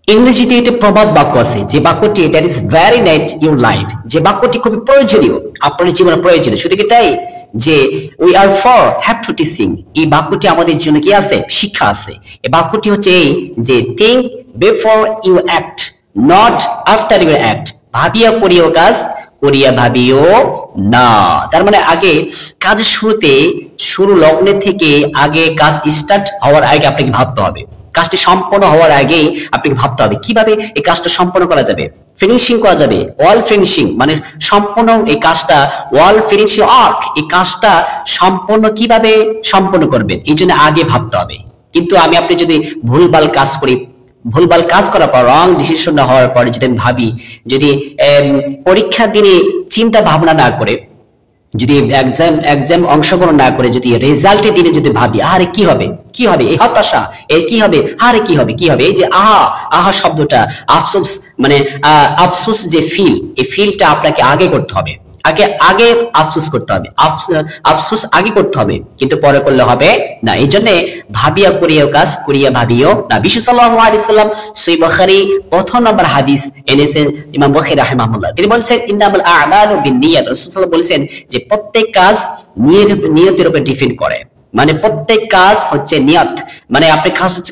ইংরেজিতে একটা প্রবাদ বাক্য আছে, যে বাক্যটি that is very net your life, যে বাক্যটি খুবই প্রয়োজনীয়, আপনার জীবনে প্রয়োজনীয়। শুধু কি তাই, যে we are for have to teaching, এই বাক্যটি আমাদের জন্য কি আছে, শিক্ষা আছে। এই বাক্যটি হচ্ছে এই যে think before you act, not after you act, ভাবিয়া করিও কাজ, করিয়া ভাবিও না। তার মানে আগে কাজের শুরুতে, শুরু লগ্নে থেকে আগে কাজ স্টার্ট হওয়ার আগে আপনাকে ভাবতে হবে, কাজটি সম্পন্ন হওয়ার আগেই আপনাকে ভাবতে হবে কিভাবে এই কাজটা সম্পন্ন করা যাবে, ফিনিশিং করা যাবে। ওয়াল ফিনিশিং মানে সম্পূর্ণ এই কাজটা, ওয়াল ফিনিশিং আর্ক, এই কাজটা সম্পূর্ণ কিভাবে সম্পন্ন করবেন, এই জন্য আগে ভাবতে হবে। কিন্তু আমি আপনি যদি ভুলভাল কাজ করি, ভুলভাল কাজ করার পর, রং ডিসিশন না হওয়ার পরে যদি আমি ভাবি, যদি পরীক্ষার দিনে চিন্তা ভাবনা না করে, যদি এক্সাম অংশগ্রহণ না করে, যদি রেজাল্টের দিনে যদি ভাবি আরে কি হবে কি হবে, এই হতাশা, এই কি হবে, আরে কি হবে কি হবে, এই যে আহা আহা শব্দটা, আফসোস মানে আফসোস যে ফিল, এই ফিলটা আপনাকে আগে করতে হবে, আগে আফসোস করতে হবে, আফসোস আগে করতে হবে, কিন্তু পরে করলে হবে না। এই জন্য ভাবিয়া করিও কাজ, করিয়া ভাবিও না। বিশ্বনবী সাল্লাল্লাহু আলাইহি ওয়াসাল্লাম সহিহ বুখারী প্রথম নম্বর হাদিস এনেছেন ইমাম বুখারী রাহিমাহুল্লাহ। তিনি বলেছেন ইন্নামাল আ'মালু বিন্নিয়াত, রাসূলুল্লাহ সাল্লাল্লাহু আলাইহি ওয়াসাল্লাম বলেছেন যে প্রত্যেক কাজ নিয়তের উপর ডিপেন্ড করে। মানে প্রত্যেক কাজ হচ্ছে নিয়ত, মানে আপনি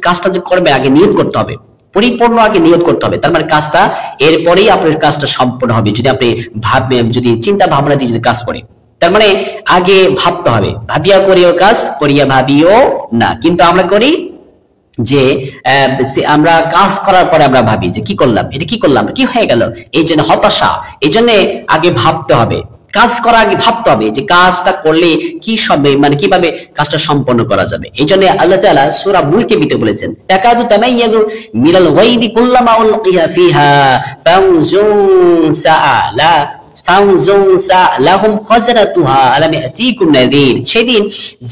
কাজটা যে করবেন আগে নিয়ত করতে হবে, পরিপূর্ণ আগে নিয়ত করতে হবে। তার মানে কাজটা এরপরেই আপনার কাজটা সম্পূর্ণ হবে, যদি আপনি ভাববেন, যদি চিন্তা ভাবনা দিয়ে যদি কাজ করে। তার মানে আগে ভাবতে হবে, ভাবিয়া করিও কাজ, করিয়া ভাবিও না। কিন্তু আমরা করি যে আমরা কাজ করার পরে আমরা ভাবি যে কি করলাম, এটা কি করলাম, কি হয়ে গেল, এই জন্য হতাশা। এই জন্য আগে ভাবতে হবে, কাজ করার আগে ভাবতে হবে যে কাজটা করলে কি হবে, মানে কিভাবে কাজটা সম্পন্ন করা যাবে। এই জন্য আল্লাহ তাআলা সূরা মুলকে ভিতরে বলেছেন তাকাদু তামাইয়াযু মিনাল গায়বি কুল্লামা উলকিয়া ফিহা ফাউজুন সাআলা লাহুম খাজারাতুহা আলাম ইয়াতিকুম নাযীর। সেদিন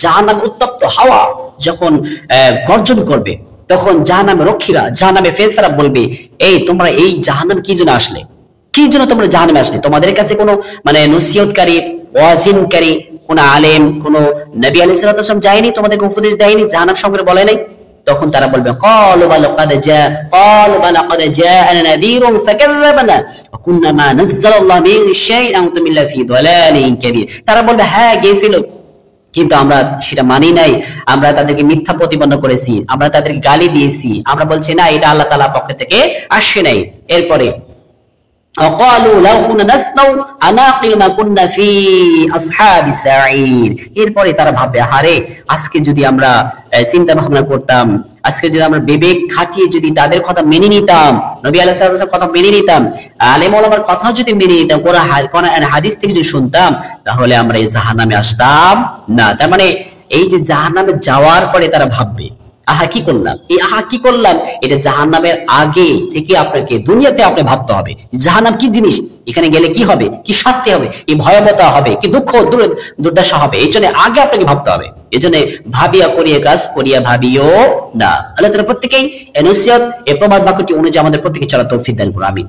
জাহান্নাম উত্তপ্ত হাওয়া যখন গর্জন করবে, তখন জাহান্নামের রক্ষীরা, জাহান্নামের ফেরেশতারা বলবে, এই তোমরা এই জাহান্নাম কি জন্য আসলে, কি জন্য তোমরা জাহান্নামে আসলে? তোমাদের কাছে কোনো মানে নসিহতকারী, ওয়াজিনকারী, কোন আলেম, কোন নবী আলাইহিস সালাতু ওয়াস সালাম যায়নি, তোমাদেরকে উপদেশ দেয়নি, জাহান্নাম সম্পর্কে বলে নাই? তখন তারা বলবে ক্বালু বালাকাদ জাআনা নাযীরুন ফাকাযাবানা ওয়া কুন্না মা নাযালাল্লাহু মিন শাইইন আনতুম ইল্লা ফি দালালিন কাবীর। তারা বলবে হ্যাঁ গিয়েছিল, কিন্তু আমরা সেটা মানি নাই, আমরা তাদেরকে মিথ্যা প্রতিপন্ন করেছি, আমরা তাদেরকে গালি দিয়েছি, আমরা বলছি না এটা আল্লাহ তাআলার পক্ষ থেকে আসে নাই। এরপরে وقالوا لو كنا نسمع أناقل ما كنا في أصحاب السعير। এরপরে তারা ভাববে হারে আজকে যদি আমরা চিন্তা ভাবনা করতাম, আজকে যদি আমরা বিবেক খাটিয়ে যদি তাদের কথা মেনে নিতাম, নবী আলাইহিস সালামের কথা মেনে নিতাম, আলেম ওলামার কথা যদি মেনে নিতাম, কোরআন হাদিস থেকে যদি শুনতাম, তাহলে আমরা এই জাহান্নামে আসতাম না। তার মানে এই যে জাহান্নামে যাওয়ার পরে তারা ভাববে আহা কি করলাম, এই আহা কি করলাম, এটা জাহান্নামের আগে থেকে আপনাকে দুনিয়াতে আপনি ভাবতে হবে জাহান্নাম কি জিনিস, এখানে গেলে কি হবে, কি শাস্তি হবে, কি ভয়াবহতা হবে, কি দুঃখ দুর্দশা হবে। এই জন্য আগে আপনাকে ভাবতে হবে। এই জন্য ভাবিয়া করিয়া কাজ, করিয়া ভাবিও না। আল্লাহ তাআলা প্রত্যেকেই নসিহত, এই প্রবাদ বাক্যটি অনুযায়ী আমাদের প্রত্যেকে চলা তৌফিক দান করুন। আমিন।